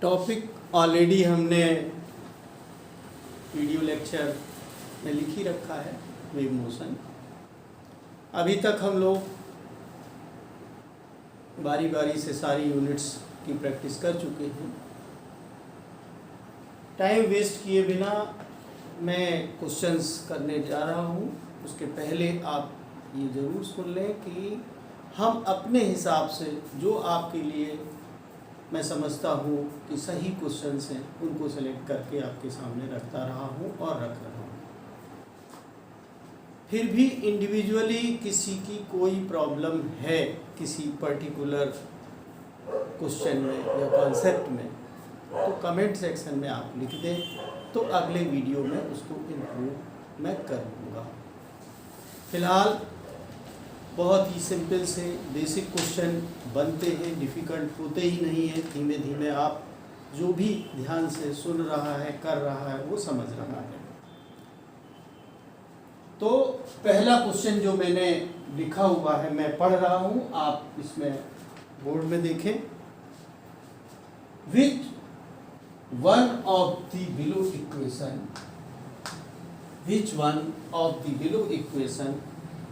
Topic already हमने video lecture में लिख ही रखा है, वेव मोशन। अभी तक हम लोग बारी बारी से सारी यूनिट्स की प्रैक्टिस कर चुके हैं। टाइम वेस्ट किए बिना मैं क्वेश्चंस करने जा रहा हूँ। उसके पहले आप ये ज़रूर सुन लें कि हम अपने हिसाब से जो आपके लिए मैं समझता हूँ कि सही क्वेश्चंस हैं, उनको सेलेक्ट करके आपके सामने रखता रहा हूँ और रख रहा हूँ। फिर भी इंडिविजुअली किसी की कोई प्रॉब्लम है किसी पर्टिकुलर क्वेश्चन में या कॉन्सेप्ट में, तो कमेंट सेक्शन में आप लिख दें, तो अगले वीडियो में उसको इम्प्रूव मैं कर दूँगा। फिलहाल बहुत ही सिंपल से बेसिक क्वेश्चन बनते हैं, डिफ़िकल्ट होते ही नहीं हैं। धीमे धीमे आप जो भी ध्यान से सुन रहा है, कर रहा है, वो समझ रहा है। तो पहला क्वेश्चन जो मैंने लिखा हुआ है, मैं पढ़ रहा हूँ, आप इसमें बोर्ड में देखें। Which one of the below equation, which one of the below equation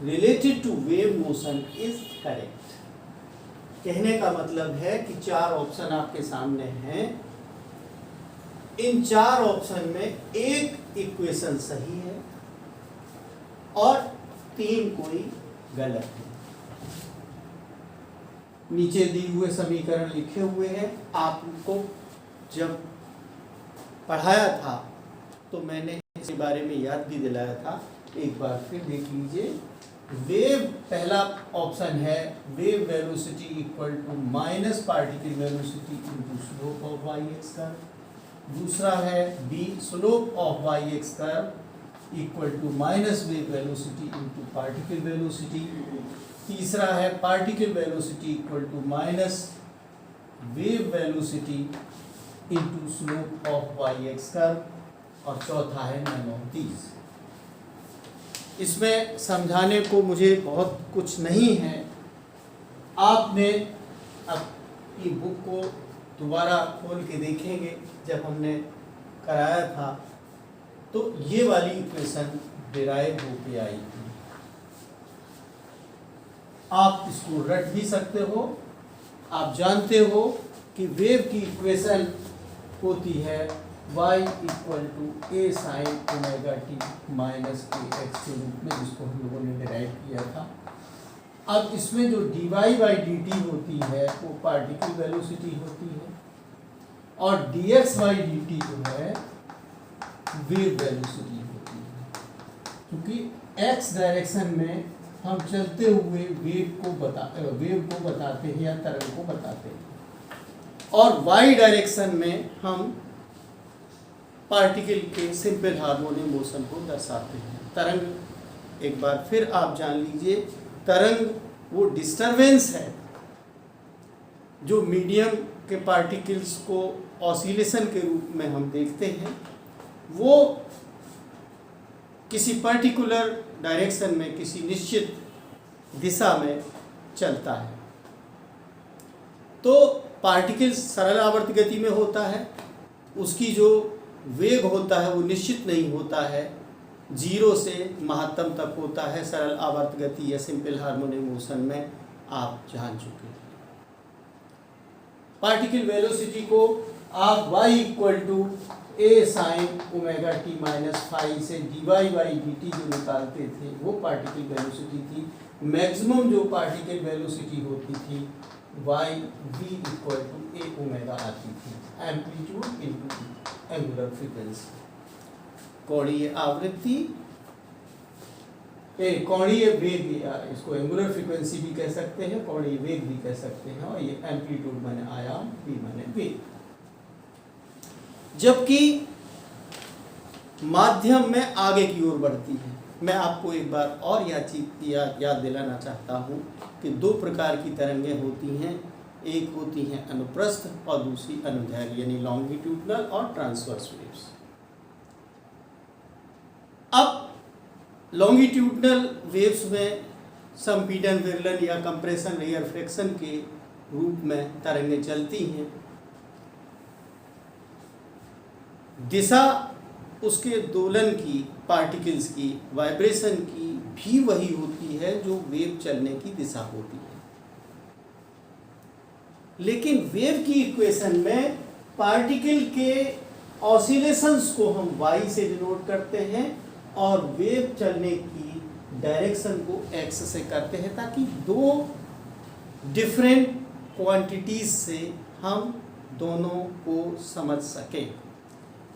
related to wave motion is correct? कहने का मतलब है कि चार ऑप्शन आपके सामने हैं। इन चार ऑप्शन में एक इक्वेशन सही है और तीन कोई गलत है। नीचे दिए हुए समीकरण लिखे हुए हैं। आपको जब पढ़ाया था तो मैंने इसके बारे में याद भी दिलाया था, एक बार फिर देख लीजिए। वेव पहला ऑप्शन है, wave velocity equal to minus particle velocity into slope of Y X curve. दूसरा है B, slope of Y X curve equal to minus wave velocity into particle velocity. तीसरा है particle velocity equal to minus wave velocity into slope of Y X curve. और चौथा है nanometres. इसमें समझाने को मुझे बहुत कुछ नहीं है। आपने अपनी बुक को दोबारा खोल के देखेंगे, जब हमने कराया था तो ये वाली इक्वेशन डिराइव होके आई थी। आप इसको रट भी सकते हो। आप जानते हो कि वेव की इक्वेशन होती है y equal to A sine omega T minus A X के रूप में, जिसको हम लोगों ने डिराइव किया था। अब इसमें जो dy बाई डी टी होती है वो पार्टिकल वेलोसिटी होती है और dx बाई डी टी जो है वेव वेलोसिटी होती है। क्योंकि x डायरेक्शन में हम चलते हुए वेव को बताते हैं या तरंग को बताते हैं, और y डायरेक्शन में हम पार्टिकल के सिंपल हार्मोनिक मोशन को दर्शाते हैं। तरंग, एक बार फिर आप जान लीजिए, तरंग वो डिस्टरबेंस है जो मीडियम के पार्टिकल्स को ऑसिलेशन के रूप में हम देखते हैं। वो किसी पर्टिकुलर डायरेक्शन में, किसी निश्चित दिशा में चलता है। तो पार्टिकल सरल आवर्त गति में होता है, उसकी जो वेग होता है वो निश्चित नहीं होता है, 0 से महत्तम तक होता है सरल आवर्त गति या सिंपल हार्मोनिक मोशन में, आप जान चुके हैं। पार्टिकल वेलोसिटी को आप y equal to A sine omega T minus five से dy बाई डी टी जो निकालते थे वो पार्टिकल वेलोसिटी थी। मैक्सिमम जो पार्टिकल वेलोसिटी होती थी y v equal to A omega आती थी, एम्पलीट्यूड इनटू एंगुलर फ्रीक्वेंसी। कोणीय आवृत्ति, कोणीय वेग, इसको एंगुलर फ्रीक्वेंसी भी कह सकते हैं, कोणीय वेग भी कह सकते हैं, और ये एम्पलीट्यूड माने आयाम, v माने वेग। जबकि माध्यम में आगे की ओर बढ़ती है। मैं आपको एक बार और याद दिलाना चाहता हूँ कि दो प्रकार की तरंगें होती हैं। एक होती हैं अनुप्रस्थ और दूसरी अनुदैर्घ्य, यानी लॉन्गिट्यूडनल और ट्रांसवर्स वेव्स। अब लॉन्गिट्यूडनल वेव्स में संपीड़न, विरलन या कंप्रेशन, रिफ्रैक्शन के रूप में तरंगें चलती हैं। दिशा उसके दोलन की, पार्टिकल्स की, वाइब्रेशन की भी वही होती है जो वेव चलने की दिशा होती है। लेकिन वेव की इक्वेशन में पार्टिकल के ऑसिलेशंस को हम y से डिनोट करते हैं और वेव चलने की डायरेक्शन को x से करते हैं, ताकि दो डिफरेंट क्वांटिटीज से हम दोनों को समझ सकें।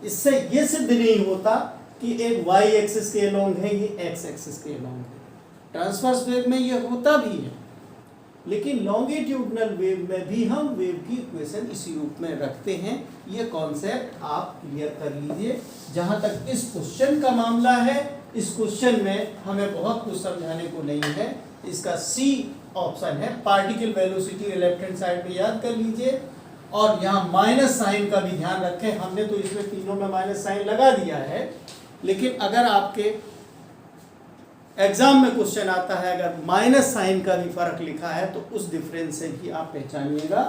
इससे ये सिद्ध नहीं होता कि एक y एक्सिस के अलोंग है, ये x एक्सिस के अलोंग है। ट्रांसवर्स वेव में ये होता भी है, लेकिन लॉन्गिट्यूडनल वेव में भी हम वेव की इक्वेशन इसी रूप में रखते हैं। ये कॉन्सेप्ट आप क्लियर कर लीजिए। जहां तक इस क्वेश्चन का मामला है, इस क्वेश्चन में हमें बहुत कुछ समझाने को नहीं है। इसका सी ऑप्शन है, particle velocity left hand side में याद कर लीजिए, और यहाँ माइनस साइन का भी ध्यान रखें। हमने तो इसमें तीनों में माइनस साइन लगा दिया है, लेकिन अगर आपके एग्जाम में क्वेश्चन आता है अगर माइनस साइन का भी फर्क लिखा है तो उस डिफरेंस से भी आप पहचानिएगा।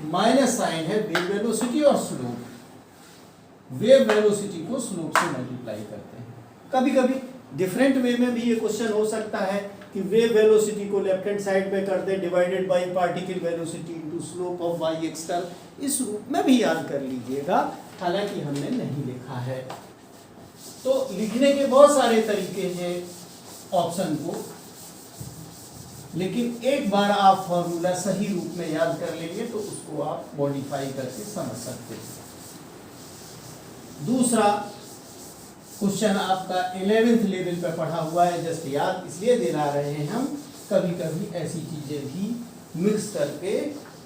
माइनस साइन है वेव वेलोसिटी और स्लोप। वेव वेलोसिटी को स्लोप से मल्टीप्लाई करते हैं। कभी कभी डिफरेंट वे में भी ये क्वेश्चन हो सकता है कि वेव वेलोसिटी को लेफ्ट हैंड साइड में कर they divided by particle velocity into slope of y external. इस रूप में भी याद कर लीजिएगा, हालांकि हमने नहीं लिखा है। तो लिखने के बहुत सारे तरीके हैं ऑप्शन को, लेकिन एक बार आप फॉर्मूला सही रूप में याद कर लेंगे तो उसको आप मॉडिफाई करके समझ सकते हैं। दूसरा क्वेश्चन आपका 11th लेवल पे पढ़ा हुआ है, जस्ट याद इसलिए दिला रहे हैं हम, कभी कभी ऐसी चीजें भी मिक्स करके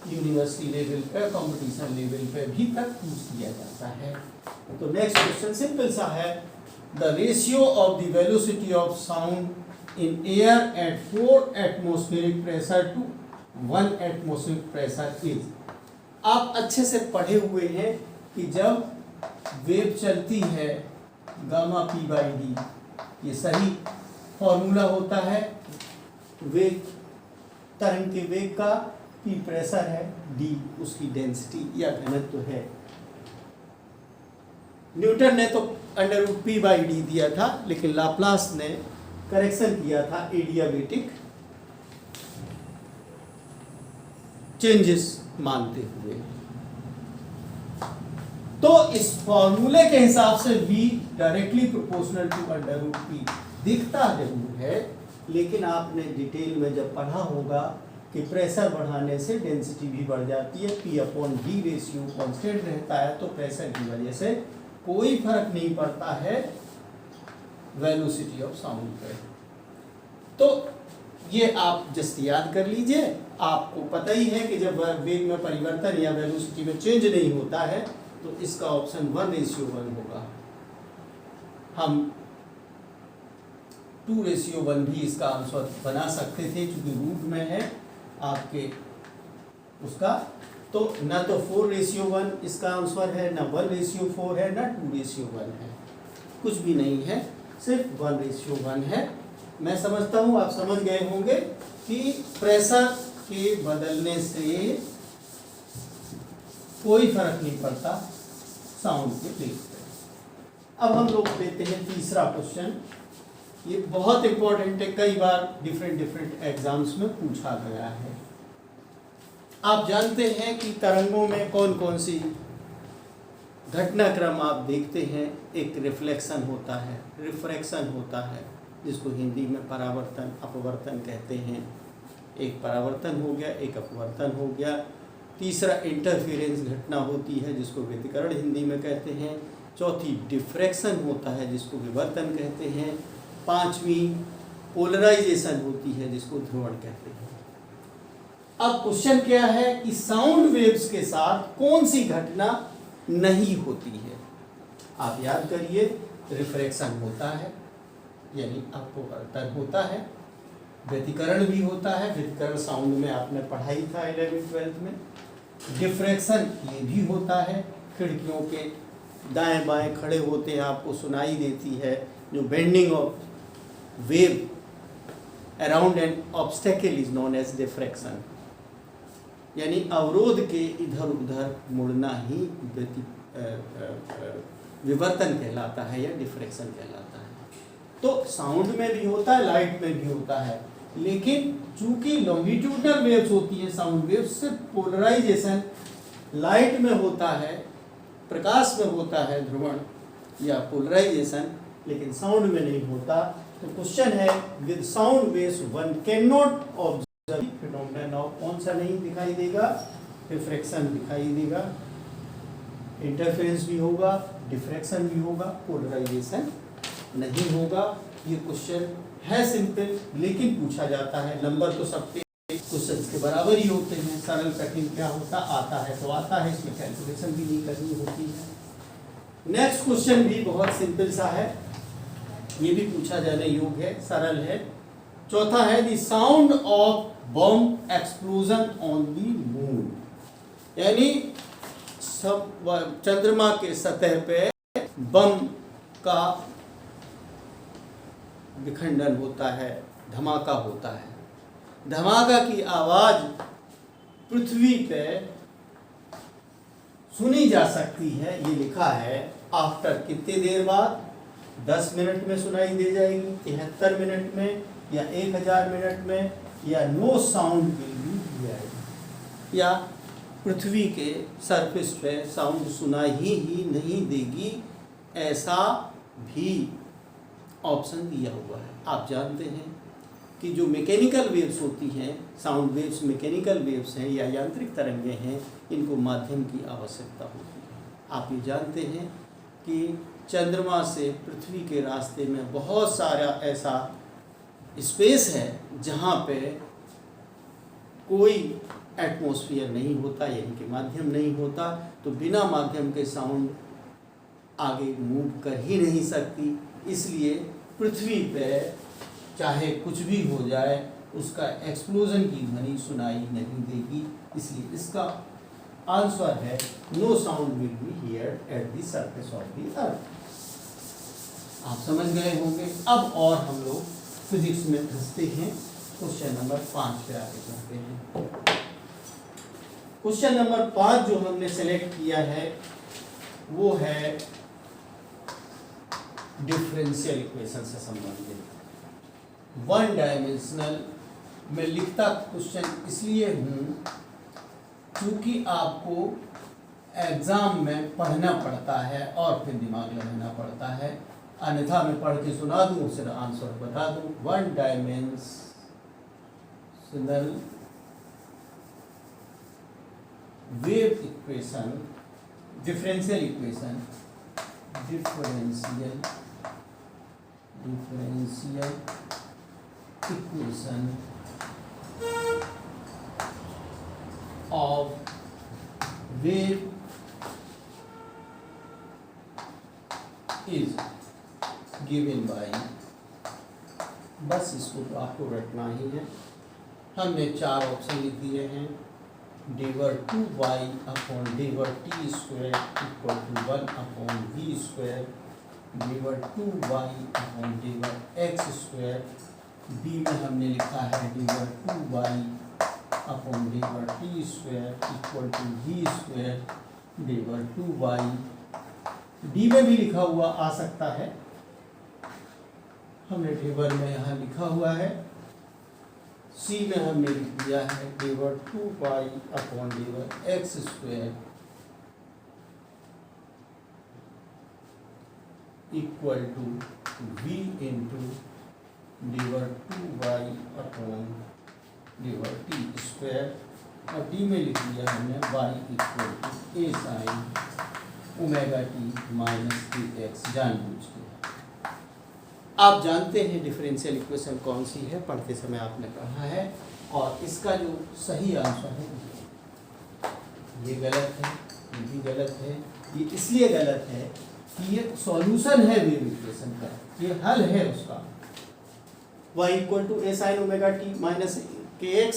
यूनिवर्सिटी लेवल पे, कंपटीशन लेवल पे भी तक पूछ दिया जाता है। तो नेक्स्ट क्वेश्चन सिंपल सा है, the ratio of the velocity of sound in air at 4 atmospheric pressure to 1 atmospheric pressure is. आप अच्छे से पढ़े हुए हैं कि जब वेव चलती है गामा पी बाई डी, ये सही फॉर्मूला होता है वेग, तरंग के वेग का, पी प्रेशर है, डी उसकी डेंसिटी या घनत्व है। न्यूटन ने तो under root P by D दिया था, लेकिन लाप्लास ने करेक्शन किया था एडियाबेटिक चेंजेस मानते हुए। तो इस फॉर्मूले के हिसाब से v directly proportional to under root P दिखता जरूर है, लेकिन आपने डिटेल में जब पढ़ा होगा कि प्रेशर बढ़ाने से डेंसिटी भी बढ़ जाती है, P upon D ratio constant रहता है, तो प्रेशर की वजह से कोई फर्क नहीं पड़ता है वेलोसिटी ऑफ साउंड पे। तो ये आप जस्ट याद कर लीजिए। आपको पता ही है कि जब वेग में परिवर्तन या वेलोसिटी में चेंज नहीं होता है तो इसका ऑप्शन 1:1 होगा। हम 2:1 भी इसका आंसर बना सकते थे, क्योंकि रूट में है आपके उसका, तो ना तो 4:1 इसका आंसर है, ना 1:4 है, ना 2:1 है, कुछ भी नहीं है, सिर्फ 1:1 है। मैं समझता हूँ आप समझ गए होंगे कि प्रेशर के बदलने से कोई फर्क नहीं पड़ता साउंड के वेग पे। अब हम लोग लेते हैं तीसरा क्वेश्चन। ये बहुत इंपॉर्टेंट है, कई बार डिफरेंट एग्जाम्स में पूछा गया है। आप जानते हैं कि तरंगों में कौन कौन सी घटनाक्रम आप देखते हैं। एक रिफ्लेक्शन होता है, रिफ्रैक्शन होता है, जिसको हिंदी में परावर्तन अपवर्तन कहते हैं। एक परावर्तन हो गया, एक अपवर्तन हो गया। तीसरा इंटरफेरेंस घटना होती है, जिसको व्यतिकरण हिंदी में कहते हैं। चौथी डिफ्रैक्शन होता है, जिसको विवर्तन कहते हैं। पांचवी पोलराइजेशन होती है, जिसको ध्रुवण कहते हैं। अब क्वेश्चन क्या है कि साउंड वेव्स के साथ कौन सी घटना नहीं होती है। आप याद करिए, रिफ्रैक्शन होता है यानी अपवर्तन होता है, व्यतिकरण भी होता है, व्यतिकरण साउंड में आपने पढ़ाई था 11th-12th में। डिफ्रैक्शन ये भी होता है, खिड़कियों के दाएं बाएं खड़े होते हैं आपको सुनाई देती है जो bending of wave around an obstacle is known as diffraction, यानी अवरोध के इधर उधर मुड़ना ही विवर्तन कहलाता है या डिफ्रैक्शन कहलाता है। तो साउंड में भी होता है, लाइट में भी होता है, लेकिन चूंकि लॉन्गिट्यूडनल वेव्स होती हैं साउंड वेव्स, से पोलराइजेशन लाइट में होता है, प्रकाश में होता है ध्रुवण या पोलराइजेशन, लेकिन साउंड में नहीं होता। तो क्वेश्चन है, with sound waves one can not observe phenomenon of, कौन सा नहीं दिखाई देगा, रिफ्रैक्शन दिखाई देगा, इंटरफेरेंस भी होगा, डिफ्रैक्शन भी होगा, पोलराइजेशन नहीं होगा। ये क्वेश्चन है सिंपल, लेकिन पूछा जाता है। नंबर तो सबके क्वेश्चन के बराबर ही होते हैं, सरल कठिन क्या होता, आता है तो आता है, इसमें कैलकुलेशन भी नहीं करनी होती है। नेक्स्ट क्वेश्चन भी बहुत सिंपल सा है, ये भी पूछा जाने योग्य है, सरल है। चौथा है, the sound of bomb explosion on the moon, यानी सब चंद्रमा के सतह पे बम का विखंडन होता है, धमाका होता है, धमाका की आवाज पृथ्वी पे सुनी जा सकती है, ये लिखा है। आफ्टर कितने देर बाद, 10 मिनट में सुनाई दे जाएगी, 73 मिनट में, या 1000 मिनट में, या no sound will be heard, या पृथ्वी के सरफेस पे साउंड सुनाई ही नहीं देगी, ऐसा भी ऑप्शन दिया हुआ है। आप जानते हैं कि जो मैकेनिकल वेव्स होती हैं, साउंड वेव्स मैकेनिकल वेव्स हैं या यांत्रिक तरंगें हैं, इनको माध्यम की आवश्यकता होती है। आप ये जानते हैं कि चंद्रमा से पृथ्वी के रास्ते में बहुत सारा ऐसा स्पेस है जहाँ पे कोई एटमॉस्फेयर नहीं होता, यानी कि माध्यम नहीं होता, तो बिना माध्यम के साउंड आगे मूव कर ही नहीं सकती। इसलिए पृथ्वी पे चाहे कुछ भी हो जाए, उसका एक्सप्लोजन की ध्वनि सुनाई नहीं देगी। इसलिए इसका आंसर है no sound will be heard at the surface of the earth. आप समझ गए होंगे। अब और हम लोग फिजिक्स में घुसते हैं। क्वेश्चन नंबर 5 पे आगे चलते हैं। क्वेश्चन नंबर 5 जो हमने सेलेक्ट किया है वो है डिफरेंशियल इक्वेशन से संबंधित, वन डायमेंशनल। मैं लिखता क्वेश्चन इसलिए हूँ क्योंकि आपको एग्जाम में पढ़ना पड़ता है और फिर दिमाग लगाना पड़ता है, अन्यथा मैं पढ़ के सुना दूँ, उसे आंसर बता दूँ। One dimensional wave equation, differential equation, differential equation of wave is given by, बस इसको तो आपको रटना ही है। हमने 4 ऑप्शन लिख दिए हैं, डिवर 2y अपॉन डिवर t square equal to 1 upon v square, डिवर 2y अपॉन डिवर x स्क्वायर। b में हमने लिखा है डिवर 2y अपॉन डिवर t square equal to v square डिवर 2y। d में भी लिखा हुआ आ सकता है, हमने डिवर में यहाँ लिखा हुआ है। c में हमने लिख दिया है डिवर 2y अपॉन डिवर x square equal to v into डिवर 2y अपॉन डिवर t स्क्वायर, और d में लिख दिया हमने y equal to a sine omega t minus dx, जानबूझ के। आप जानते हैं डिफरेंशियल इक्वेशन कौन सी है, पढ़ते समय आपने पढ़ा है, और इसका जो सही आंसर है ये गलत है, ये भी गलत है। ये इसलिए गलत है कि ये सॉल्यूशन है वेव इक्वेशन का, ये हल है उसका। y equal to a sine omega t minus kx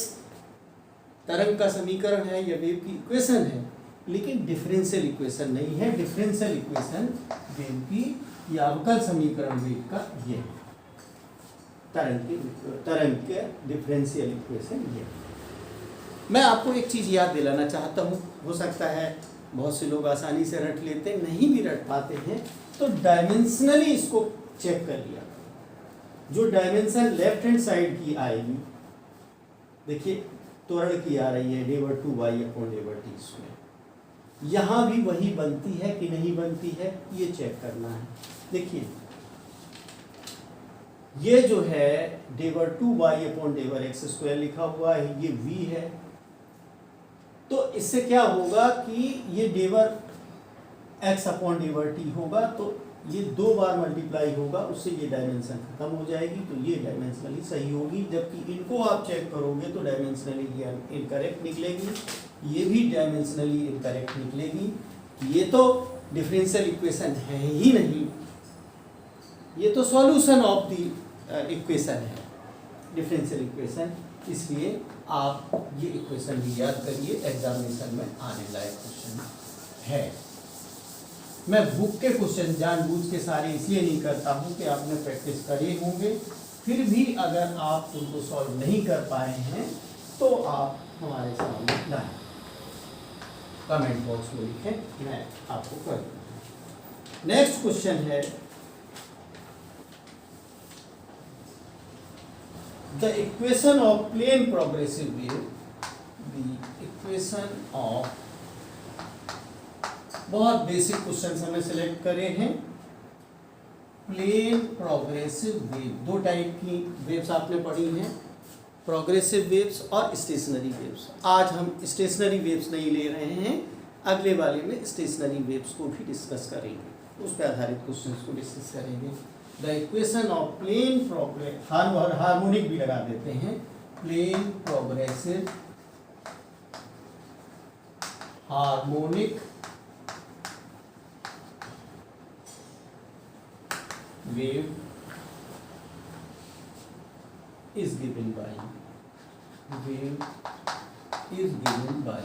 तरंग का समीकरण है, यह वेव की इक्वेशन है, लेकिन डिफरेंशियल इक्वेशन नहीं है। डिफरेंशियल इक्वेशन वेव की या अवकल समीकरण वेव का ये तरंग के डिफरेंशियल इक्वेशन ये। मैं आपको एक चीज़ याद दिलाना चाहता हूँ, हो सकता है बहुत से लोग आसानी से रट लेते हैं, नहीं भी रट पाते हैं तो डायमेंशनली इसको चेक कर लिया। जो डायमेंशन लेफ्ट हैंड साइड की आएगी, देखिए त्वरण की आ रही है d/2y/t इसमें, यहाँ भी वही बनती है कि नहीं बनती है, ये चेक करना है। देखिए ये जो है d/2y/x² लिखा हुआ है, ये v है, तो इससे क्या होगा कि ये x/d/t होगा, तो ये 2 बार मल्टीप्लाई होगा, उससे ये डायमेंशन खत्म हो जाएगी, तो ये डायमेंशनली सही होगी। जबकि इनको आप चेक करोगे तो डायमेंशनली ये इनकरेक्ट निकलेगी, ये भी डायमेंशनली इनकरेक्ट निकलेगी। ये तो डिफरेंशियल इक्वेशन है ही नहीं, ये तो सॉल्यूशन ऑफ द इक्वेशन है, डिफरेंशियल इक्वेशन। इसलिए आप ये इक्वेशन भी याद करिए, एग्जामिनेशन में आने लायक क्वेश्चन है। मैं बुक के क्वेश्चन जानबूझ के सारे इसलिए नहीं करता हूँ कि आपने प्रैक्टिस करे होंगे, फिर भी अगर आप उनको सॉल्व नहीं कर पाए हैं तो आप हमारे सामने लाएं, कमेंट बॉक्स में लिखें, मैं आपको कर दूँगा। नेक्स्ट क्वेश्चन है the equation of plane progressive wave, the equation of, बहुत बेसिक क्वेश्चन हमने सेलेक्ट करे हैं। प्लेन प्रोग्रेसिव वेव, दो टाइप की वेव्स आपने पढ़ी हैं, प्रोग्रेसिव वेव्स और स्टेशनरी वेव्स। आज हम स्टेशनरी वेव्स नहीं ले रहे हैं, अगले वाले में स्टेशनरी वेव्स को भी डिस्कस करेंगे, उस पर आधारित क्वेश्चंस को डिस्कस करेंगे। The equation of plane progress, harmonic भी लगा देते हैं, plane progressive harmonic wave is given by, wave is given by,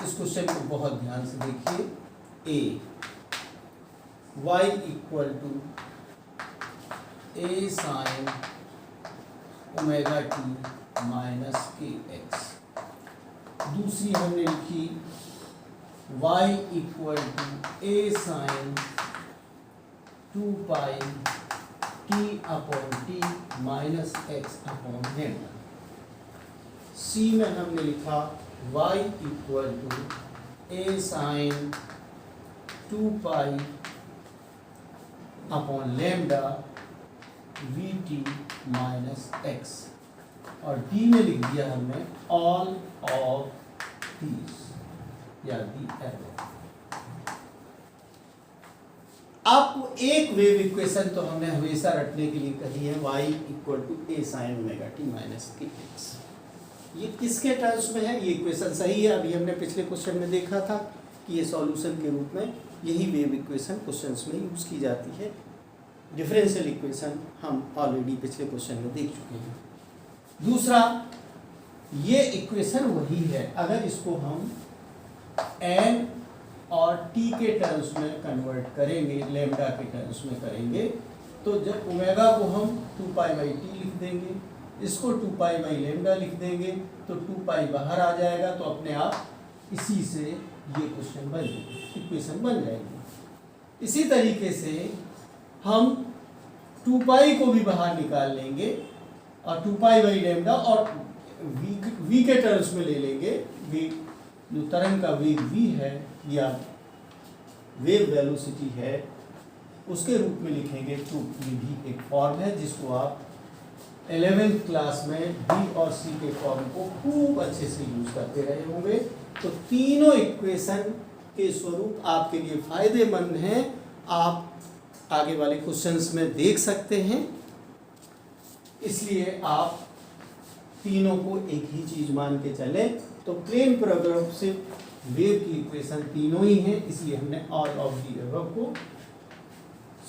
इस क्वेश्चन को बहुत ध्यान से देखिए। a y equal to a sine omega t minus kx। दूसरी हमने लिखी y equal to a sign 2 pi t/t minus x/λ। C में हमने लिखा y equal to a sign 2 pi λ vt minus x, और डी में लिख दिया हमने ऑल ऑफ दीज या दी एरो। आपको एक वेव इक्वेशन तो हमने हमेशा रटने के लिए कही है, y equal to a sine omega t minus kx। ये किसके टर्म्स में है? ये इक्वेशन सही है, अभी हमने पिछले क्वेश्चन में देखा था कि ये सॉल्यूशन के रूप में यही वेव इक्वेशन क्वेश्चंस में यूज की जाती है। डिफरेंशियल इक्वेशन हम ऑलरेडी पिछले क्वेश्चन में देख चुके हैं। दूसरा, ये इक्वेशन वही है, अगर इसको हम n और t के टर्म्स में कन्वर्ट करेंगे, लैम्डा के टर्म्स में करेंगे, तो जब ओमेगा को हम 2π/t लिख देंगे, इसको 2π/λ लिख देंगे, तो 2π बाहर आ जाएगा, तो अपने आप इसी से ये क्वेश्चन बन जाएगी, इक्वेशन बन जाएगी। इसी तरीके से हम 2π को भी बाहर निकाल लेंगे और 2π/λ और v के टर्म्स में ले लेंगे, v जो तरंग का वेग v है या वेव वेलोसिटी है, उसके रूप में लिखेंगे। तो ये भी एक फॉर्म है जिसको आप 11th क्लास में b और c के फॉर्म को खूब अच्छे से यूज करते रहे होंगे। तो तीनों इक्वेशन के स्वरूप आपके लिए फायदेमंद हैं, आप आगे वाले क्वेश्चंस में देख सकते हैं, इसलिए आप तीनों को एक ही चीज मान के चले। तो प्लेन प्रोग्रेसिव वेव की इक्वेशन तीनों ही हैं, इसलिए हमने ऑल ऑफ दी अबव को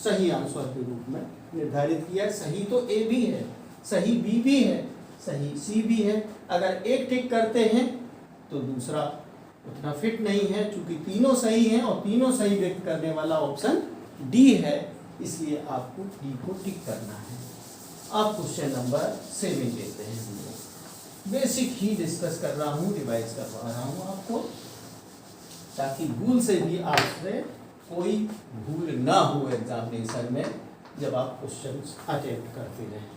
सही आंसर के रूप में निर्धारित किया। सही तो ए भी है, सही बी भी है, सही सी भी है। अगर एक टिक करते हैं तो दूसरा उतना फिट नहीं है, चूंकि तीनों सही हैं और तीनों सही व्यक्त करने वाला ऑप्शन डी है, इसलिए आपको डी को टिक करना है। अब क्वेश्चन नंबर 7 लेते हैं हम लोग। बेसिक ही डिस्कस कर रहा हूँ, रिवाइज करवा रहा हूँ आपको। ताकि भूल से भी आपसे कोई भूल ना हो एग्जामिनेशन में जब आप क्वेश्चंस अटेम्प्ट करते रहें।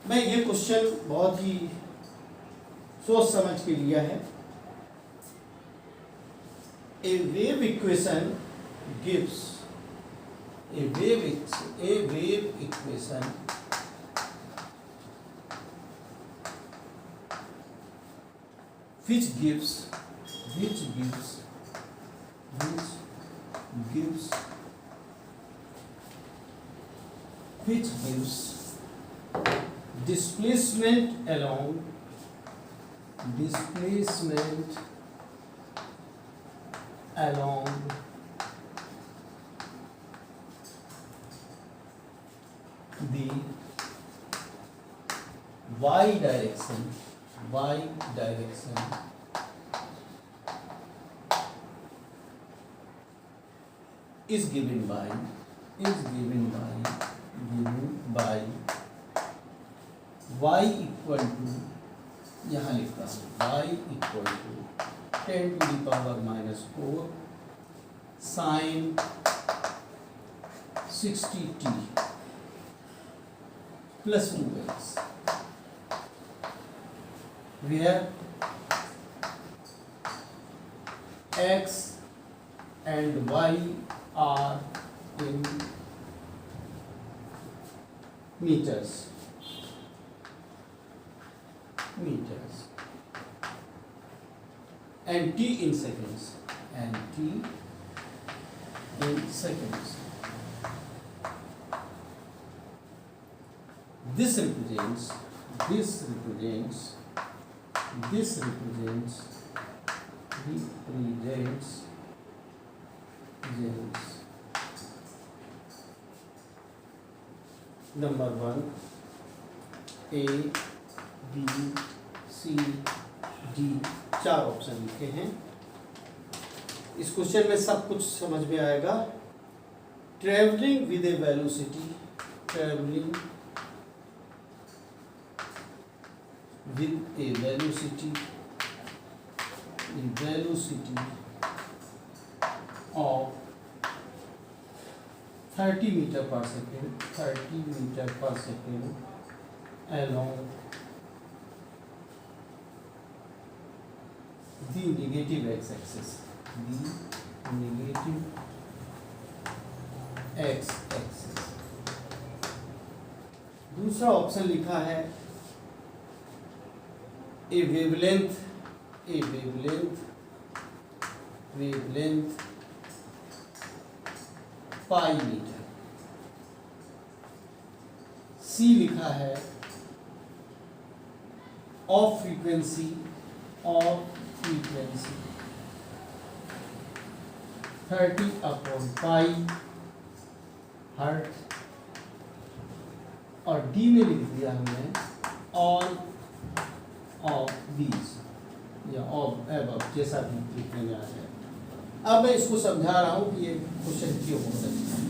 मैं ये क्वेश्चन बहुत ही सोच समझ के लिया है। A wave equation gives a wave equation which gives displacement along the y direction is given by y equal to, यहाँ लिखता हूँ y equal to 10 to the power minus 4 sin 60t plus 2x, where x and y are in meters and t in seconds This represents number 1 A B C D, 4 option लिखे हैं। इस question में सब कुछ समझ में आएगा। Travelling with a velocity of 30 meter per second along the negative x-axis, दूसरा ऑप्शन लिखा है a wavelength pi meter। C लिखा है of frequency 30 upon pi hertz, और D में लिख दिया हमने ऑन ऑफ दीज या ऑफ एबव, जैसा भी लिखने में आ जाए। अब मैं इसको समझा रहा हूँ कि ये क्वेश्चन क्यों हो सकता है।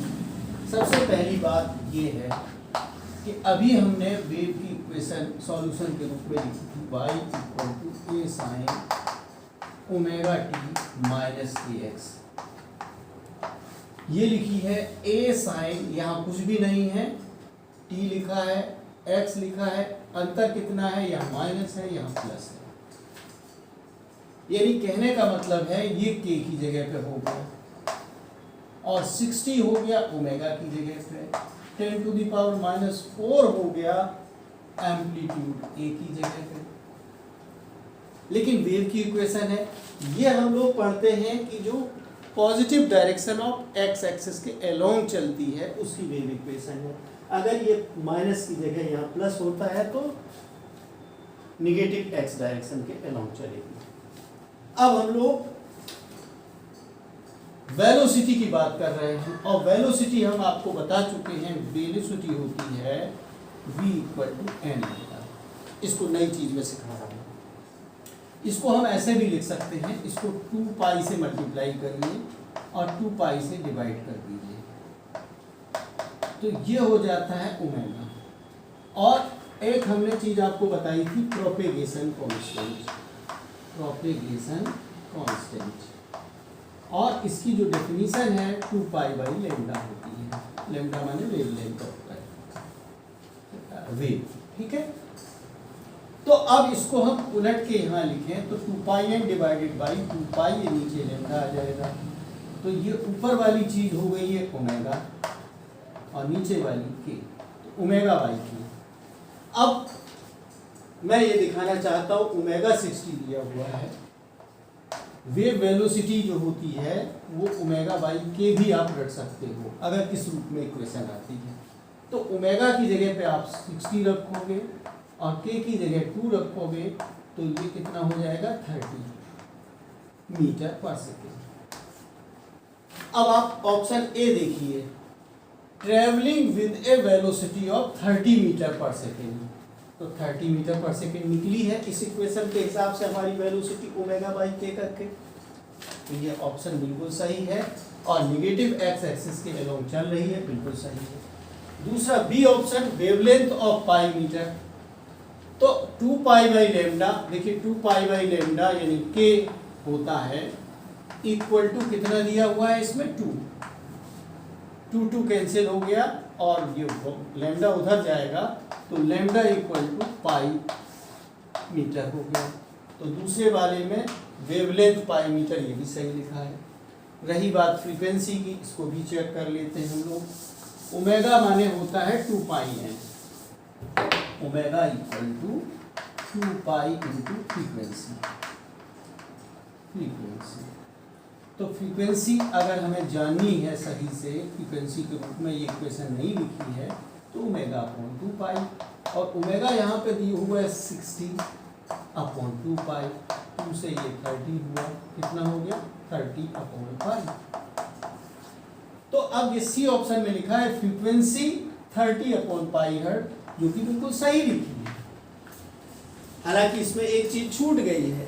सबसे पहली बात ये है कि अभी हमने वेव की इक्वेशन सॉल्यूशन के रूप में लिखी थी y equal to A sine omega T minus ax। ये लिखी है ए साइन, यहाँ कुछ भी नहीं है, t लिखा है, x लिखा है, अंतर कितना है, यहाँ माइनस है, यहाँ प्लस है। यानी कहने का मतलब है ये k की जगह पे हो गया और 60 हो गया ओमेगा की जगह पे, 10 टू द पावर माइनस 4 हो गया एम्पलीट्यूड a की जगह पे। लेकिन वेव की इक्वेशन है, ये हम लोग पढ़ते हैं कि जो positive direction of x axis के अलोंग चलती है उसकी वेव इक्वेशन है। अगर ये माइनस की जगह यहाँ प्लस होता है तो निगेटिव एक्स डायरेक्शन के अलोंग चलेगी। अब हम लोग वेलोसिटी की बात कर रहे हैं और वेलोसिटी हम आपको बता चुके हैं, वेलोसिटी होती है v इक्वल टू n। इसको नई चीज में सिखा रहा हूँ। इसको हम ऐसे भी लिख सकते हैं, इसको 2 पाई से मल्टीप्लाई करिए और 2 पाई से डिवाइड कर दीजिए तो ये हो जाता है ओमेगा। और एक हमने चीज आपको बताई थी प्रोपेगेशन कांस्टेंट। और इसकी जो डेफिनेशन है 2 पाई बाई लेमडा होती है। लेमडा माने वेवलेंथ होता है, वेव, ठीक है। तो अब इसको हम उलट के यहाँ लिखें तो 2 पाई एन डिवाइडेड बाई 2 पाई, ये नीचे लेमडा आ जाएगा। तो ये ऊपर वाली चीज हो गई है ओमेगा और नीचे वाली के, तो ओमेगा बाई के। अब मैं ये दिखाना चाहता हूँ ओमेगा 60 दिया हुआ है, वेव वेलोसिटी जो होती है वो ओमेगा बाई के भी आप रख सकते हो अगर इस रूप में इक्वेशन आती है। तो ओमेगा की जगह पे आप 60 रखोगे और के की जगह 2 रखोगे, तो ये कितना हो जाएगा 30 मीटर पर सेकेंड। अब आप ऑप्शन ए देखिए, travelling with a velocity of 30 metre पर सेकेंड। तो 30 मीटर पर सेकेंड निकली है इस इक्वेशन के हिसाब से हमारी वेलोसिटी ओमेगा बाई के करके। तो ये ऑप्शन बिल्कुल सही है और निगेटिव एक्स एक्सिस के अलोंग चल रही है, बिल्कुल सही है। दूसरा B option, wavelength of pi metre. तो 2 पाई बाई लेमडा, देखिए 2 पाई बाई लेमडा यानी के होता है इक्वल टू कितना दिया हुआ है इसमें 2 कैंसिल हो गया और ये लेमडा उधर जाएगा, तो lambda equal to pi metre हो गया। तो दूसरे वाले में वेवलेंथ पाई मीटर, ये भी सही लिखा है। रही बात फ्रीक्वेंसी की, इसको भी चेक कर लेते हैं हम लोग। ओमेगा माने होता है 2 pi n, omega equal to 2 pi into frequency. तो फ्रीक्वेंसी अगर हमें जाननी है सही से, फ्रीक्वेंसी के रूप में ये इक्वेशन नहीं लिखी है, तो ओमेगा अपॉन 2 पाई, और ओमेगा यहाँ पे दिया हुआ है 60 अपॉन 2 पाई, 2 से ये 30 हुआ, कितना हो गया 30 अपॉन पाई। तो अब ये सी ऑप्शन में लिखा है फ्रीक्वेंसी 30 अपॉन पाई हर्ट्ज, जो कि बिल्कुल सही लिखी है। हालांकि इसमें एक चीज छूट गई है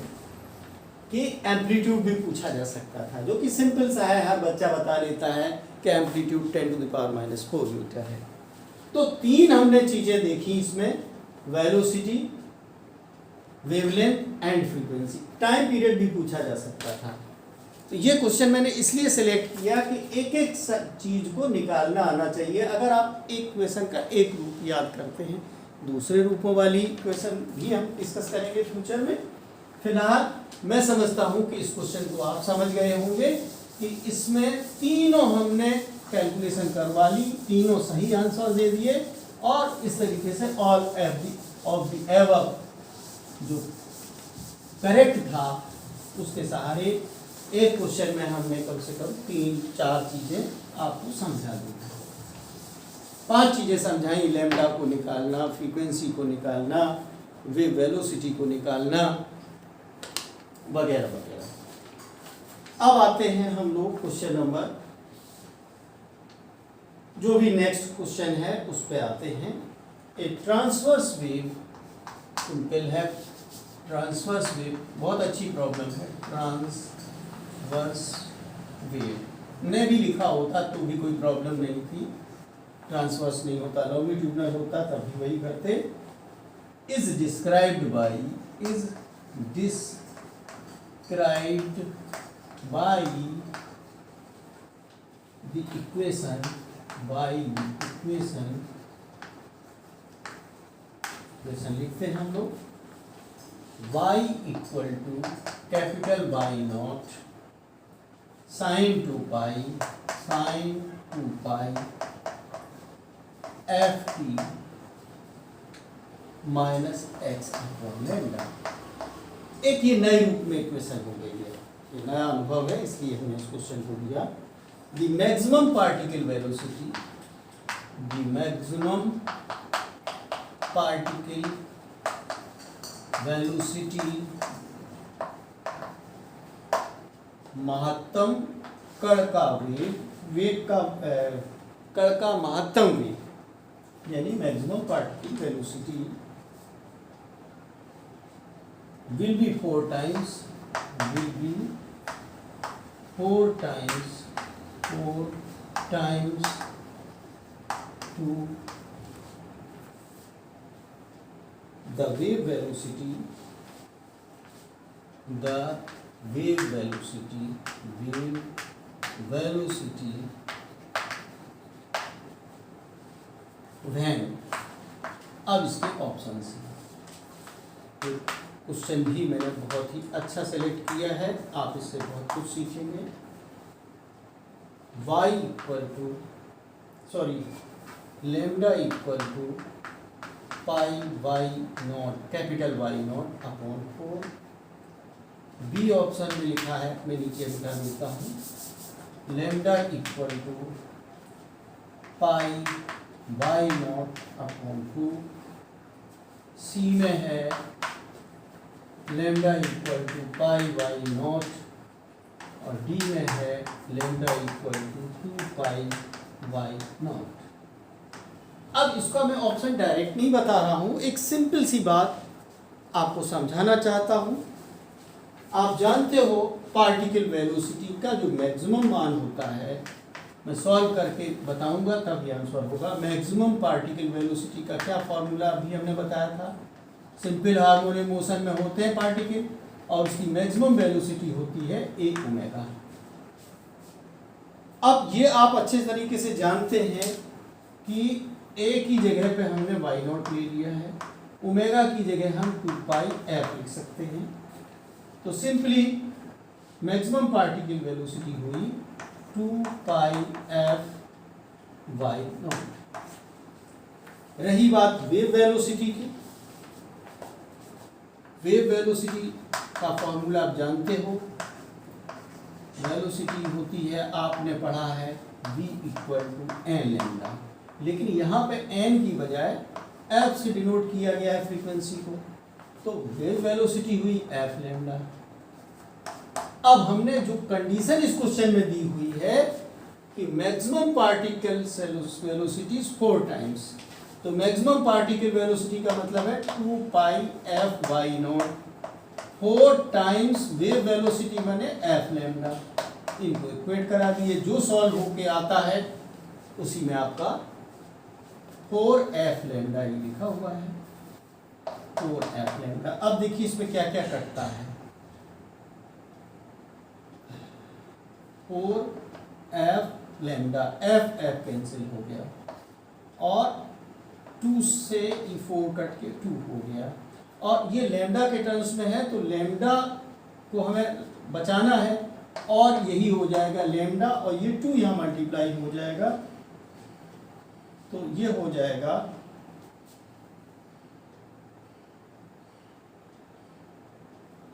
कि एम्पलीट्यूड भी पूछा जा सकता था, जो कि सिंपल सा है, हर बच्चा बता लेता है कि एम्पलीट्यूड 10⁻⁴ मीटर है। तो 3 हमने चीजें देखी इसमें, velocity, wavelength and frequency. Time period भी पूछा जा सकता था। तो ये क्वेश्चन मैंने इसलिए सिलेक्ट किया कि एक एक चीज को निकालना आना चाहिए। अगर आप एक क्वेश्चन का एक रूप याद करते हैं, दूसरे रूपों वाली क्वेश्चन भी हम डिस्कस करेंगे फ्यूचर में। फिलहाल मैं समझता हूं कि इस क्वेश्चन को आप समझ गए होंगे कि इसमें तीनों हमने कैलकुलेशन करवा ली, तीनों सही आंसर दे दिए, और इस तरीके से ऑल ऑफ द एबव जो करेक्ट था उसके सहारे एक क्वेश्चन में हमने कम से कम 3-4 चीजें आपको समझा दी। 5 चीजें समझाई, लैम्डा को निकालना, फ्रीक्वेंसी को निकालना, वेव वेलोसिटी को निकालना, वगैरह वगैरह। अब आते हैं हम लोग क्वेश्चन नंबर, जो भी नेक्स्ट क्वेश्चन है उस पे आते हैं। ए ट्रांसवर्स वेव, सिंपल है, ट्रांसवर्स वेव बहुत अच्छी प्रॉब्लम है। ट्रांसवर्स वेव ने भी लिखा होता तो भी कोई प्रॉब्लम नहीं थी, ट्रांसवर्स नहीं होता, लॉन्गिट्यूडनल होता तब भी वही करते। Is described by the equation लिखते हैं हम लोग, y equal to capital Y naught sine 2 pi F T minus X upon lambda. एक ये नए रूप में इक्वेशन हो गई है, ये नया अनुभव है, इसलिए हमने इस क्वेश्चन को दिया। The maximum particle velocity, the maximum particle velocity, महत्तम कण का वेग का कण का महत्तम वेग, यानी maximum particle velocity will be 4 times to the wave velocity wave velocity when, अब इसके ऑप्शन हैं। तो क्वेश्चन भी मैंने बहुत ही अच्छा सेलेक्ट किया है, आप इससे बहुत कुछ सीखेंगे। y equal to lambda equal to pi Y naught, capital Y naught upon 4। B option में लिखा है, मैं नीचे लिखा देता हूँ, lambda equal to pi Y naught upon 2। C में है lambda equal to pi Y naught, और डी में है lambda equal to 2 pi Y naught. अब इसका मैं ऑप्शन डायरेक्ट नहीं बता रहा हूँ, एक सिंपल सी बात आपको समझाना चाहता हूँ। आप जानते हो पार्टिकल वेलोसिटी का जो मैक्सिमम मान होता है, मैं सॉल्व करके बताऊंगा तब ये आंसर होगा। मैक्सिमम पार्टिकल वेलोसिटी का क्या फॉर्मूला अभी हमने बताया था, सिंपल हार्मोनिक मोशन में होते हैं पार्टिकल, और उसकी मैक्सिमम वेलोसिटी होती है ए ओमेगा। अब ये आप अच्छे तरीके से जानते हैं कि ए की जगह पे हमने वाई नॉट ले लिया है, ओमेगा की जगह हम 2 पाई एफ लिख सकते हैं। तो सिंपली मैक्सिमम पार्टिकल वेलोसिटी हुई 2 पाई एफ वाई नॉट। रही बात वेव वेलोसिटी की, वेव वेलोसिटी का फॉर्मूला आप जानते हो, वेलोसिटी होती है, आपने पढ़ा है v equal to N lambda, लेकिन यहाँ पे n की बजाय f से डिनोट किया गया है फ्रीक्वेंसी को, तो वेव वेलोसिटी हुई f लेमडा। अब हमने जो कंडीशन इस क्वेश्चन में दी हुई है कि मैक्सिमम पार्टिकल वेलोसिटी 4 टाइम्स, तो मैक्सिमम पार्टिकल वेलोसिटी का मतलब है 2 pi f y naught, 4 times wave velocity माने एफ लेमडा। इनको इक्वेट करा दिए, जो सॉल्व होके आता है उसी में आपका 4 एफ लेमडा ही लिखा हुआ है, 4 एफ लेमडा। अब देखिए इसमें क्या क्या कटता है, 4 F lambda, F F cancel हो गया, और 2 से E4 कट के 2 हो गया, और ये लेमडा के टर्म्स में है, तो लेमडा को हमें बचाना है, और यही हो जाएगा लेमडा, और ये 2 यहाँ मल्टीप्लाई हो जाएगा, तो ये हो जाएगा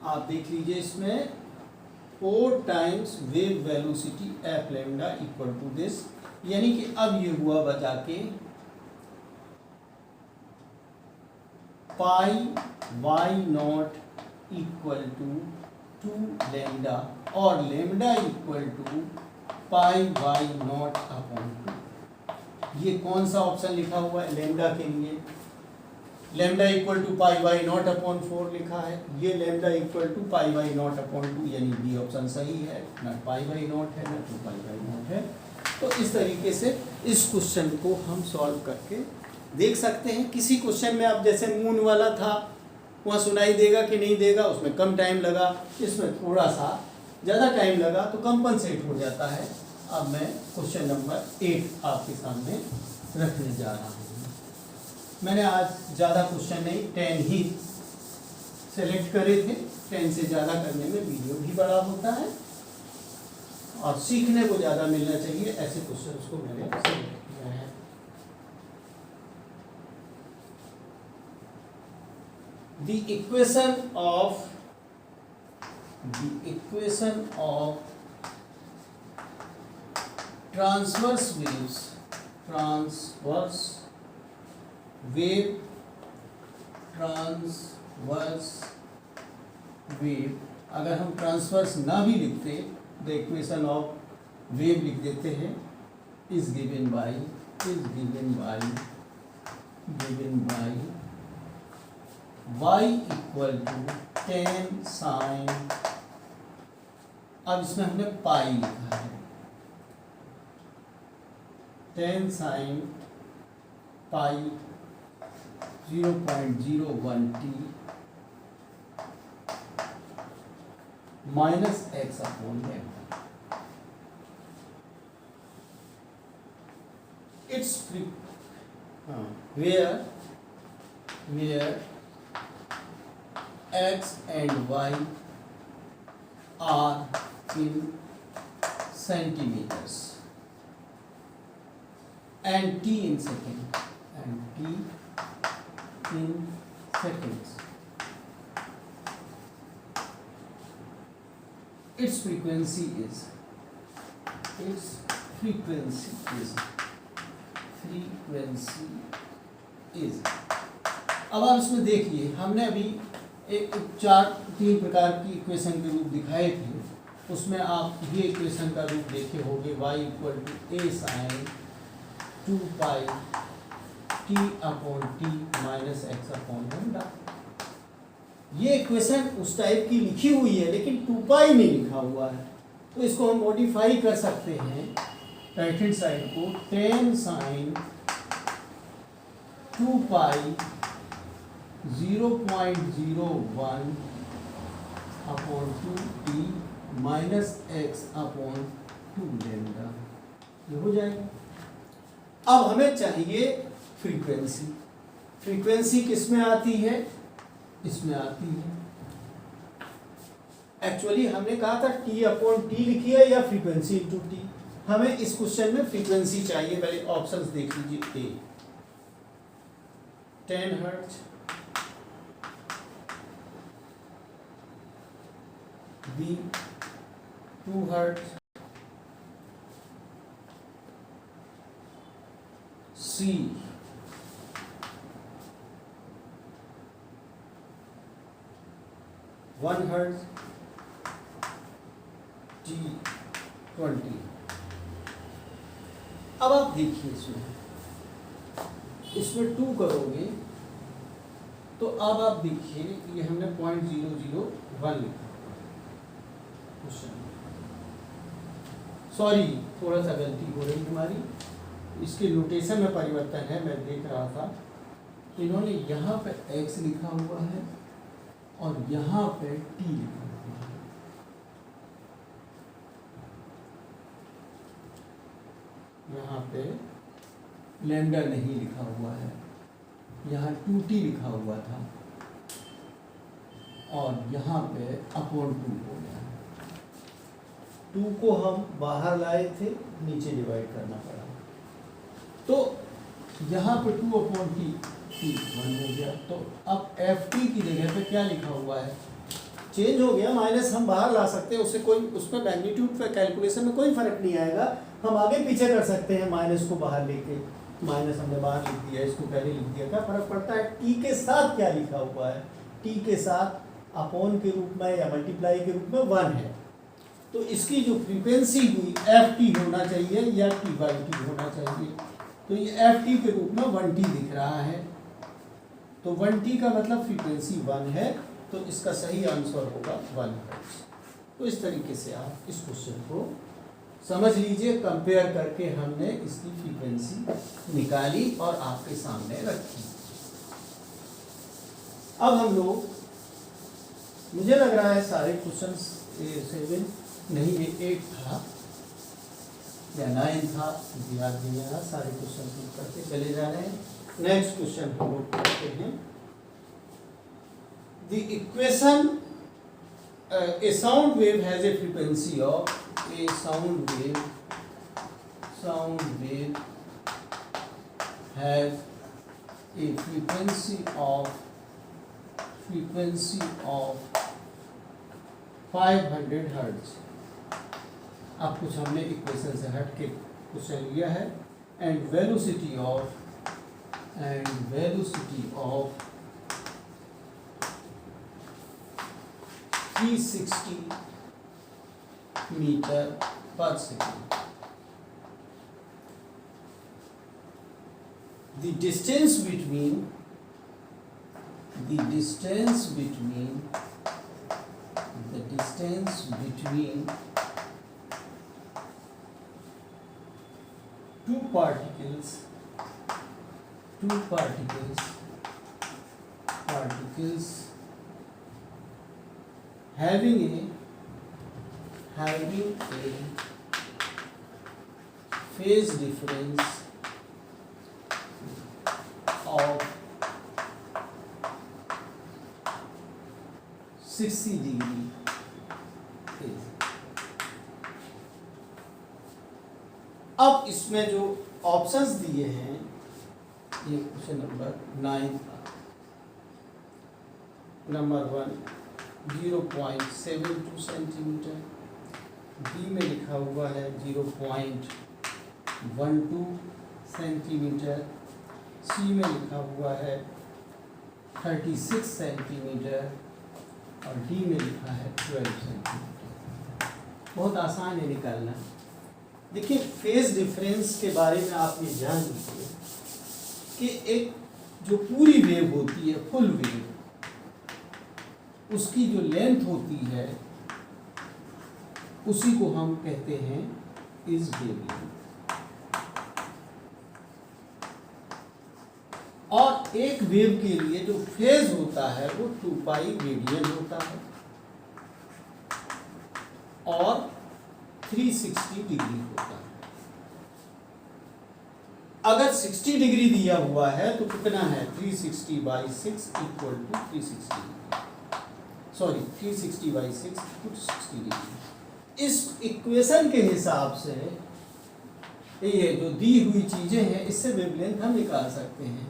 आप देख लीजिए इसमें 4 times wave velocity f lambda equal to this, यानी कि अब ये हुआ बचा के pi Y naught equal to 2 lambda, और lambda equal to pi Y naught upon 2। ये कौन सा ऑप्शन लिखा हुआ है लेमडा के लिए, lambda equal to pi Y naught upon 4 लिखा है, ये lambda equal to pi Y naught upon 2, यानी बी ऑप्शन सही है, ना पाई वाई नॉट है ना 2 पाई वाई नॉट है। तो इस तरीके से इस क्वेश्चन को हम सॉल्व करके देख सकते हैं। किसी क्वेश्चन में आप जैसे मून वाला था, वहाँ सुनाई देगा कि नहीं देगा, उसमें कम टाइम लगा, इसमें थोड़ा सा ज़्यादा टाइम लगा, तो कंपनसेट हो जाता है। अब मैं क्वेश्चन नंबर 8 आपके सामने रखने जा रहा हूँ। मैंने आज ज़्यादा क्वेश्चन नहीं, 10 ही सेलेक्ट करे थे, 10 से ज़्यादा करने में वीडियो भी बड़ा होता है और सीखने को ज़्यादा मिलना चाहिए, ऐसे क्वेश्चन को मैंने सेलेक्ट किया है। The equation of transverse wave, अगर हम ट्रांसवर्स ना भी लिखते, द इक्वेशन ऑफ वेव लिख देते हैं, is given by y equal to 10 sine, अब इसमें हमने पाई लिखा है, 10 sine pi 0.01 t minus X upon lambda. It's where x and y are in centimeters and t in second and t in seconds. Its frequency is अब आप इसमें देखिए, हमने अभी एक तीन प्रकार की इक्वेशन के रूप दिखाए थे। उसमें आप ये इक्वेशन का रूप देखे होंगे, y equal to a sign 2 पाई t upon T minus X upon lambda. ये इक्वेशन उस टाइप की लिखी हुई है, लेकिन 2 पाई में लिखा हुआ है, तो इसको हम मॉडिफाई कर सकते हैं राइट हैंड साइड को 10 साइन 2 पाई 0.01 upon 2t minus X upon 2 lambda. ये हो जाएगा। अब हमें चाहिए फ्रीक्वेंसी। फ्रीक्वेंसी किस में आती है? इसमें आती है। एक्चुअली हमने कहा था t अपॉन टी लिखिए या फ्रीक्वेंसी इंटू टी। हमें इस क्वेश्चन में फ्रीक्वेंसी चाहिए। पहले ऑप्शंस देख लीजिए। ए 10 हर्ट्ज, बी 2 हर्ट्ज, सी 1 हर्ट्ज, टी 20। अब आप देखिए इसमें 2 करोगे तो अब आप देखिए ये हमने 0.001 लिखा। सॉरी, थोड़ा सा गलती हो रही हमारी, इसके नोटेशन में परिवर्तन है। मैं देख रहा था इन्होंने यहाँ पे x लिखा हुआ है और यहाँ पे t लिखा हुआ है। यहाँ पे लैम्डा नहीं लिखा हुआ है, यहाँ 2t लिखा हुआ था और यहाँ पे अपॉन 2 हो गया। 2 को हम बाहर लाए थे, नीचे डिवाइड करना पड़ा, तो यहाँ पे 2 अपॉन टी 1 हो गया। तो अब एफ टी की जगह पे क्या लिखा हुआ है? चेंज हो गया, माइनस हम बाहर ला सकते हैं, उससे कोई उसमें मैग्नीट्यूड पे कैलकुलेशन में कोई फर्क नहीं आएगा। हम आगे पीछे कर सकते हैं माइनस को बाहर लेके। माइनस हमने बाहर लिख दिया, इसको पहले लिख दिया, क्या फर्क पड़ता है? टी के साथ क्या लिखा हुआ है? टी के साथ अपॉन के रूप में या मल्टीप्लाई के रूप में 1 है। तो इसकी जो फ्रीक्वेंसी हुई एफ टी होना चाहिए या टी बाई टी होना चाहिए। तो ये एफ टी के रूप में 1t दिख रहा है, तो 1t का मतलब फ्रीक्वेंसी 1 है, तो इसका सही आंसर होगा 1 हर्ट्ज। तो इस तरीके से आप इस क्वेश्चन को समझ लीजिए। कंपेयर करके हमने इसकी फ्रीक्वेंसी निकाली और आपके सामने रखी। अब हम लोग, मुझे लग रहा है सारे क्वेश्चंस 7 नहीं, ये 8 था या 9 था, याद नहीं आ रहा। सारे क्वेश्चन करते चले जा रहे हैं। नेक्स्ट क्वेश्चन हम लोग करते हैं। The equation a sound wave has a frequency of a sound wave has a frequency of 500 hertz। अब कुछ हमने इक्वेशन से हट के क्वेश्चन लिया है। एंड वेलोसिटी ऑफ 360 मीटर पर second. The distance between two particles having a having a phase difference of 60 degree phase। अब इसमें जो ऑप्शंस दिए हैं, ये क्वेश्चन नंबर 9 का, नंबर 1 0.72 सेंटीमीटर, बी में लिखा हुआ है 0.12 सेंटीमीटर, सी में लिखा हुआ है 36 सेंटीमीटर और डी में लिखा है 12 सेंटीमीटर। बहुत आसान है निकालना। देखिए, फेज डिफरेंस के बारे में आप ये जान लीजिए कि एक जो पूरी वेव होती है, फुल वेव, उसकी जो लेंथ होती है उसी को हम कहते हैं इज वेवलेंथ। और एक वेव के लिए जो फेज होता है वो 2 पाई रेडियन होता है और 360 डिग्री होता है। अगर 60 डिग्री दिया हुआ है तो कितना है, 360/6 इक्वल टू 360 सॉरी 360/6 60 डिग्री। इस इक्वेशन के हिसाब से ये जो दी हुई चीजें हैं इससे वेवलेंथ हम निकाल सकते हैं।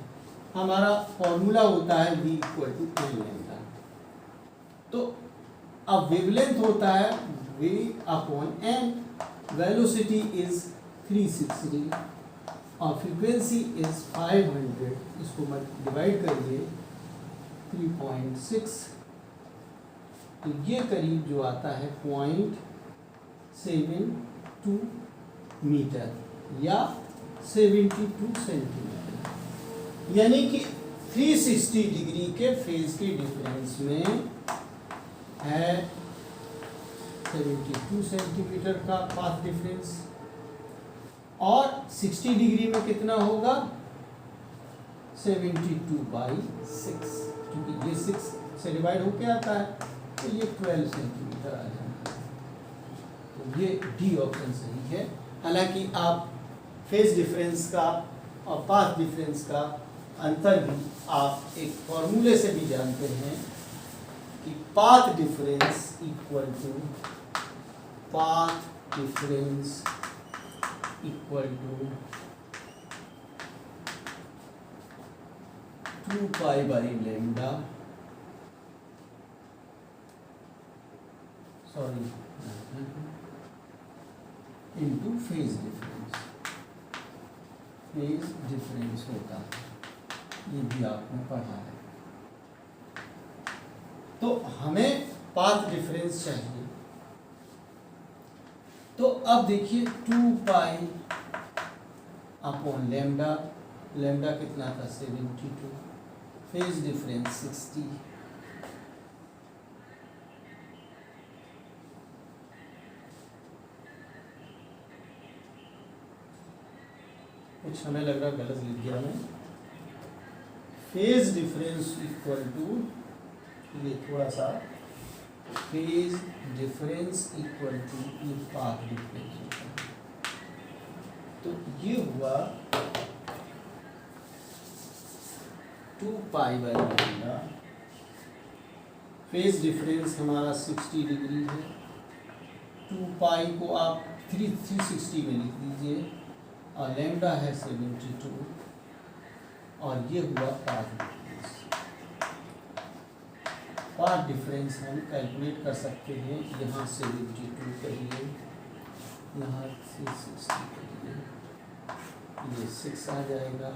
हमारा फॉर्मूला होता है v equal to n lambda. तो अब वेवलेंथ होता है v upon n, velocity is 360 और फ्रीक्वेंसी इज 500। इसको मत डिवाइड करिए 3.6, तो ये करीब जो आता है 0.72 मीटर या 72 सेंटीमीटर। यानी कि 360 डिग्री के फेज के डिफरेंस में है 72 सेंटीमीटर का पाथ डिफरेंस और 60 डिग्री में कितना होगा, 72/6, क्योंकि ये 6 से डिवाइड होके आता है तो ये 12 सेंटीमीटर आ जाएगा। तो ये डी ऑप्शन सही है। हालांकि आप फेज डिफरेंस का और पाथ डिफरेंस का अंतर भी आप एक फॉर्मूले से भी जानते हैं कि path difference equal to 2 pi by lambda into phase difference होता है। ये भी आपने पढ़ा है। तो हमें पाथ डिफरेंस चाहिए। तो अब देखिए 2 पाई अपॉन लैम्डा, लैम्डा कितना था 72, फेज डिफरेंस 60, कुछ हमें लग रहा गलत लिख दिया मैं। फेज डिफरेंस इक्वल टू, ये थोड़ा सा, फेज डिफरेंस इक्वल टू ये पाथ डिफरेंस होता है। तो ये हुआ 2 pi by lambda. Phase difference हमारा 60 डिग्री है। 2 पाई को आप 360 में लिख दीजिए और लैम्डा है 72 और ये हुआ पाथ डिफरेंस। पाथ डिफरेंस हम कैलकुलेट कर सकते हैं। यहाँ 72 करिए, यहाँ 360 करिए, ये 6 आ जाएगा,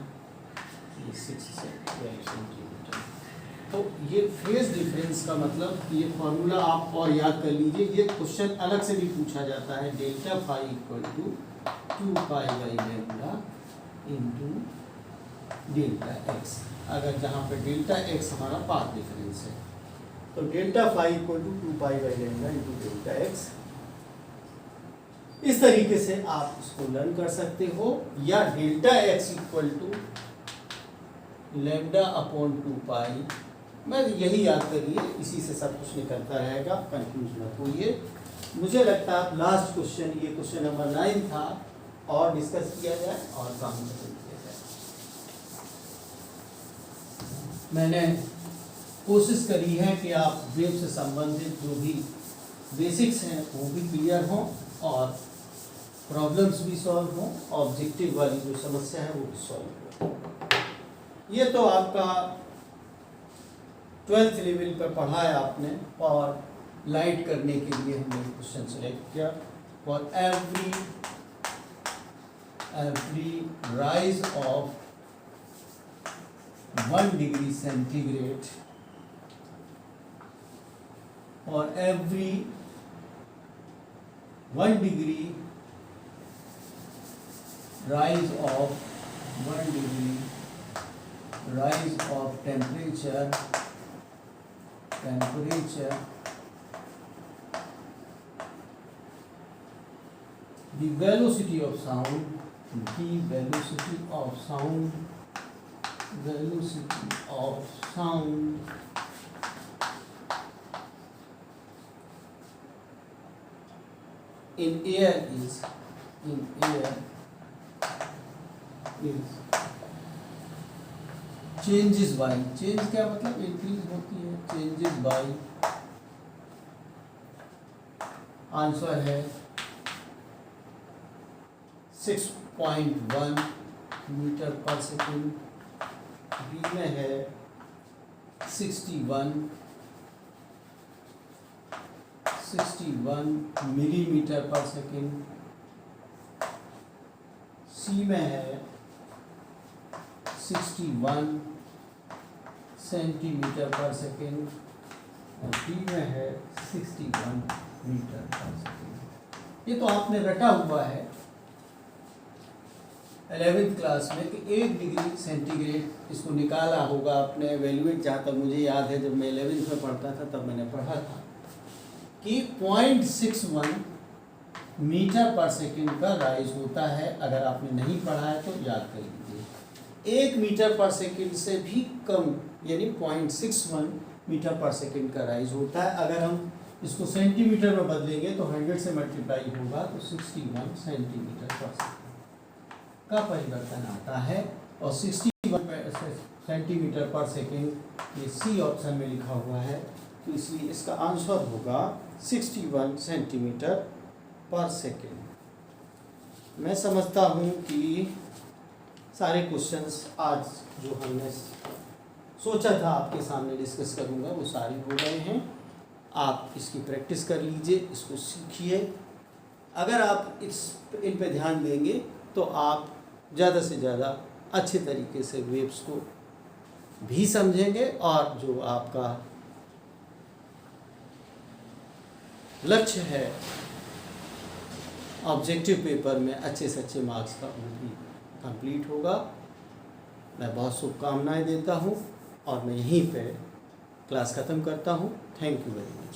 ये 6 से 12 सेंटीमीटर। तो ये फेज डिफरेंस का मतलब ये फॉर्मूला आप और याद कर लीजिए। ये क्वेश्चन अलग से भी पूछा जाता है, delta phi equal to 2 pi by lambda into delta X. अगर जहाँ पे डेल्टा एक्स हमारा पाथ डिफरेंस है तो delta phi equal to 2 pi by lambda into delta X. इस तरीके से आप इसको लर्न कर सकते हो। या delta x equal to lambda upon 2 pi, मैं यही याद करिए, इसी से सब कुछ निकलता रहेगा, कंफ्यूज मत होइए। मुझे लगता है लास्ट क्वेश्चन, ये क्वेश्चन नंबर 9 था, और डिस्कस किया जाए और काम खत्म किया जाए। मैंने कोशिश करी है कि आप वेव से संबंधित जो भी बेसिक्स हैं वो भी क्लियर हों और प्रॉब्लम्स भी सॉल्व हों, ऑब्जेक्टिव वाली जो समस्या है वो भी सॉल्व हो। ये तो आपका 12th लेवल पर पढ़ा है आपने, और लाइट करने के लिए हमने क्वेश्चन सेलेक्ट किया। For every rise of 1 degree centigrade, और every 1 degree rise of 1 degree rise of temperature, the velocity of sound in air is changes by, change क्या मतलब इंक्रीज होती है, चेंजेस बाय, आंसर है 6.1 मीटर पर second, B में है 61 millimetre पर सेकेंड, सी में है 61 सेंटीमीटर पर सेकेंड, और डी में है 61 मीटर पर सेकेंड। ये तो आपने रटा हुआ है 11th क्लास में कि 1 डिग्री सेंटीग्रेड, इसको निकाला होगा आपने वैल्यूएट, जहाँ तक मुझे याद है जब मैं 11th में पढ़ता था तब मैंने पढ़ा था कि 0.61 मीटर पर सेकेंड का राइज होता है। अगर आपने नहीं पढ़ा है तो याद कर लीजिए। 1 मीटर पर सेकेंड से भी कम यानी 0.61 मीटर पर सेकेंड का राइज होता है। अगर हम इसको सेंटीमीटर में बदलेंगे तो 100 से मल्टीप्लाई होगा तो 61 सेंटीमीटर पर सेकेंड का परिवर्तन आता है। और 61 सेंटीमीटर पर सेकेंड ये सी ऑप्शन में लिखा हुआ है, तो इसलिए इसका आंसर होगा 61 सेंटीमीटर पर सेकेंड। मैं समझता हूँ कि सारे क्वेश्चंस आज जो हमने सोचा था आपके सामने डिस्कस करूँगा वो सारे हो गए हैं। आप इसकी प्रैक्टिस कर लीजिए, इसको सीखिए। अगर आप इन पे ध्यान देंगे तो आप ज़्यादा से ज़्यादा अच्छे तरीके से वेव्स को भी समझेंगे, और जो आपका लक्ष्य है ऑब्जेक्टिव पेपर में अच्छे से अच्छे मार्क्स का वो भी कंप्लीट होगा। मैं बहुत शुभकामनाएं देता हूं और मैं यहीं पे क्लास ख़त्म करता हूं। Thank you very much.